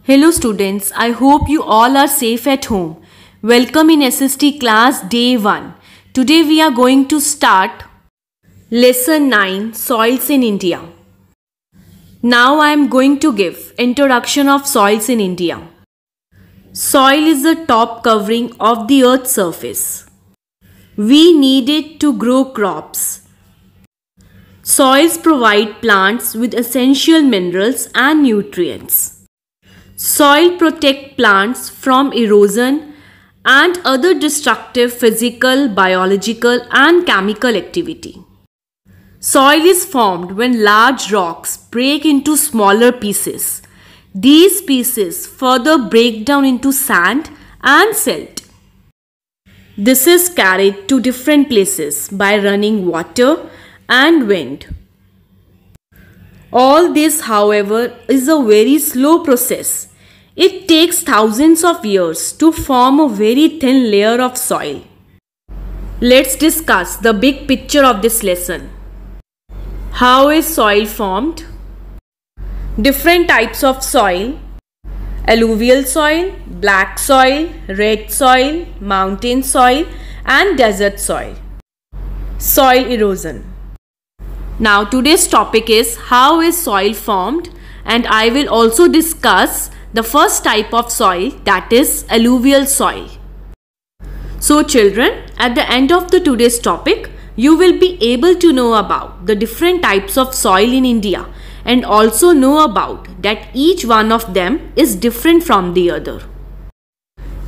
Hello students, I hope you all are safe at home. Welcome in SST class day 1. Today we are going to start lesson 9 Soils in India. Now I am going to give introduction of soils in India. Soil is the top covering of the earth's surface. We need it to grow crops. Soils provide plants with essential minerals and nutrients. Soil protects plants from erosion and other destructive physical, biological and chemical activity. Soil is formed when large rocks break into smaller pieces. These pieces further break down into sand and silt. This is carried to different places by running water and wind. All this, however, is a very slow process. It takes thousands of years to form a very thin layer of soil. Let's discuss the big picture of this lesson. How is soil formed? Different types of soil: alluvial soil, black soil, red soil, mountain soil and desert soil. Soil erosion. Now today's topic is how is soil formed, and I will also discuss the first type of soil, that is alluvial soil. So children, at the end of today's topic, you will be able to know about the different types of soil in India and also know about that each one of them is different from the other.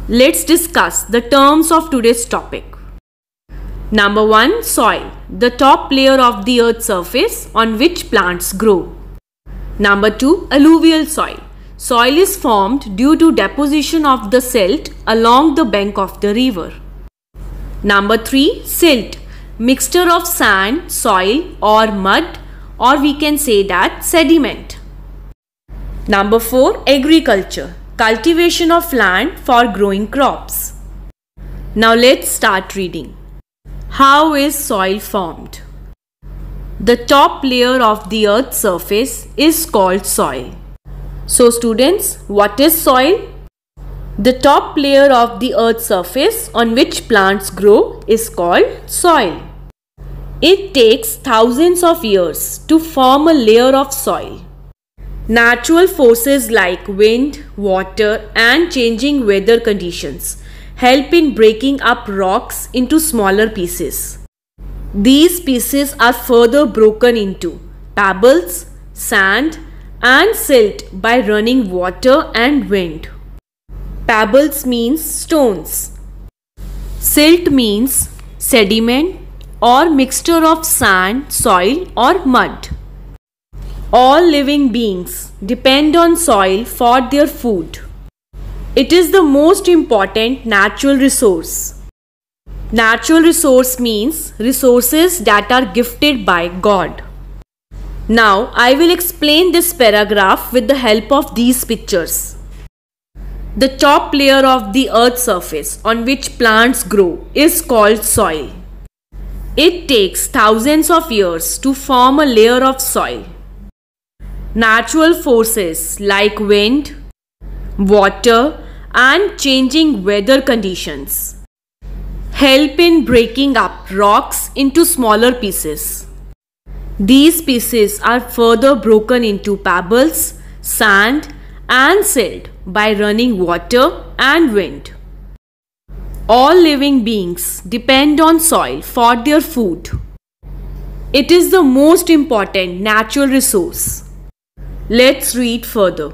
Let's discuss the terms of today's topic. Number 1, soil, the top layer of the earth's surface on which plants grow. Number 2, alluvial soil. Soil is formed due to deposition of the silt along the bank of the river. Number 3, silt, mixture of sand, soil or mud, or we can say that sediment. Number 4, agriculture, cultivation of land for growing crops. Now let's start reading. How is soil formed? The top layer of the earth's surface is called soil. So students, what is soil? The top layer of the earth's surface on which plants grow is called soil. It takes thousands of years to form a layer of soil. Natural forces like wind, water and changing weather conditions help in breaking up rocks into smaller pieces. These pieces are further broken into pebbles, sand and silt by running water and wind. Pebbles means stones. Silt means sediment or mixture of sand, soil or mud. All living beings depend on soil for their food. It is the most important natural resource. Natural resource means resources that are gifted by God. Now, I will explain this paragraph with the help of these pictures. The top layer of the earth's surface on which plants grow is called soil. It takes thousands of years to form a layer of soil. Natural forces like wind, water and changing weather conditions help in breaking up rocks into smaller pieces. These pieces are further broken into pebbles, sand and silt by running water and wind. All living beings depend on soil for their food. It is the most important natural resource. Let's read further.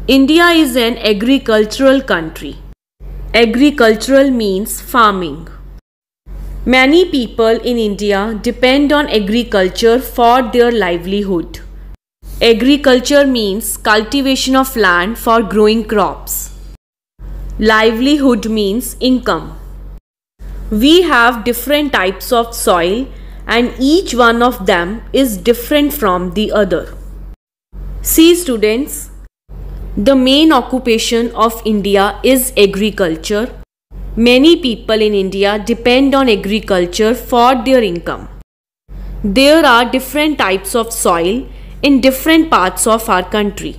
India is an agricultural country. Agricultural means farming. Many people in India depend on agriculture for their livelihood. Agriculture means cultivation of land for growing crops. Livelihood means income. We have different types of soil and each one of them is different from the other. See students, the main occupation of India is agriculture. Many people in India depend on agriculture for their income. There are different types of soil in different parts of our country.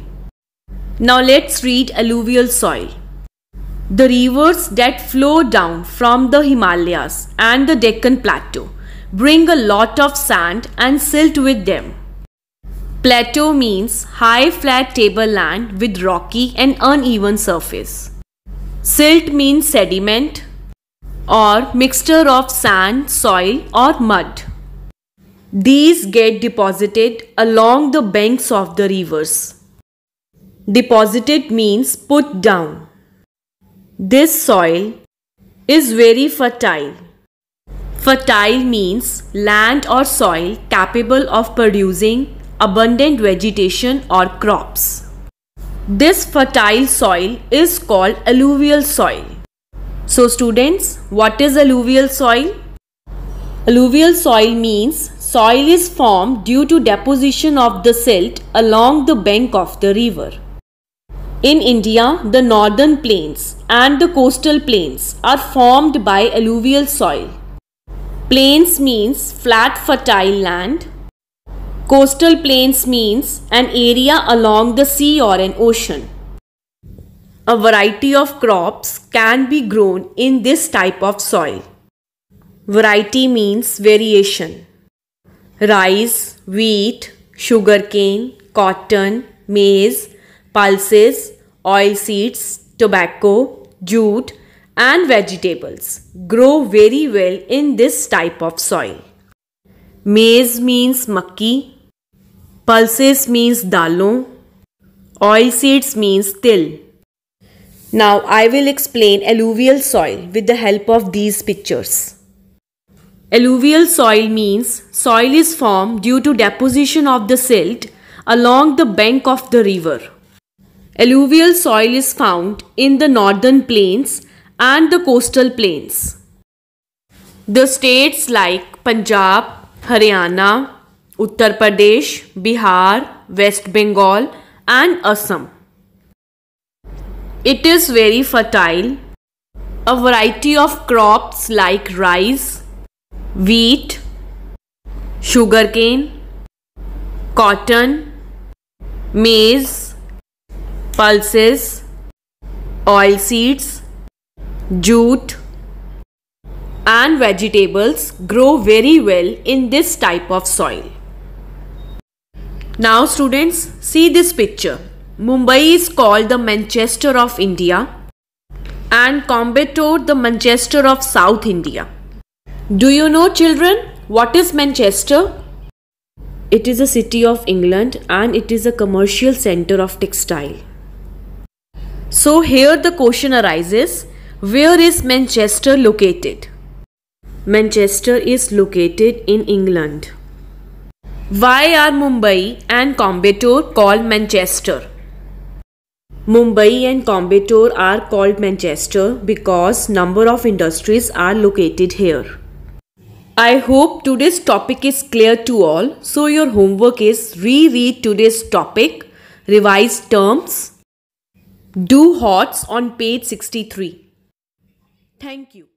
Now let's read alluvial soil. The rivers that flow down from the Himalayas and the Deccan Plateau bring a lot of sand and silt with them. Plateau means high flat tableland with rocky and uneven surface. Silt means sediment or mixture of sand, soil or mud. These get deposited along the banks of the rivers. Deposited means put down. This soil is very fertile. Fertile means land or soil capable of producing abundant vegetation or crops. This fertile soil is called alluvial soil. So students, what is alluvial soil? Alluvial soil means soil is formed due to deposition of the silt along the bank of the river. In India, the northern plains and the coastal plains are formed by alluvial soil. Plains means flat fertile land. Coastal plains means an area along the sea or an ocean. A variety of crops can be grown in this type of soil. Variety means variation. Rice, wheat, sugarcane, cotton, maize, pulses, oilseeds, tobacco, jute and vegetables grow very well in this type of soil. Maize means makki, pulses means dalon, oilseeds means til. Now I will explain alluvial soil with the help of these pictures. Alluvial soil means soil is formed due to deposition of the silt along the bank of the river. Alluvial soil is found in the northern plains and the coastal plains. The states like Punjab, Haryana, Uttar Pradesh, Bihar, West Bengal and Assam. It is very fertile. A variety of crops like rice, wheat, sugarcane, cotton, maize, pulses, oilseeds, jute and vegetables grow very well in this type of soil. Now students, see this picture. Mumbai is called the Manchester of India and Coimbatore the Manchester of South India. Do you know children, what is Manchester? It is a city of England and it is a commercial center of textile. So here the question arises, where is Manchester located? Manchester is located in England. Why are Mumbai and Coimbatore called Manchester? Mumbai and Coimbatore are called Manchester because number of industries are located here. I hope today's topic is clear to all. So your homework is reread today's topic, revise terms, do HOTS on page 63. Thank you.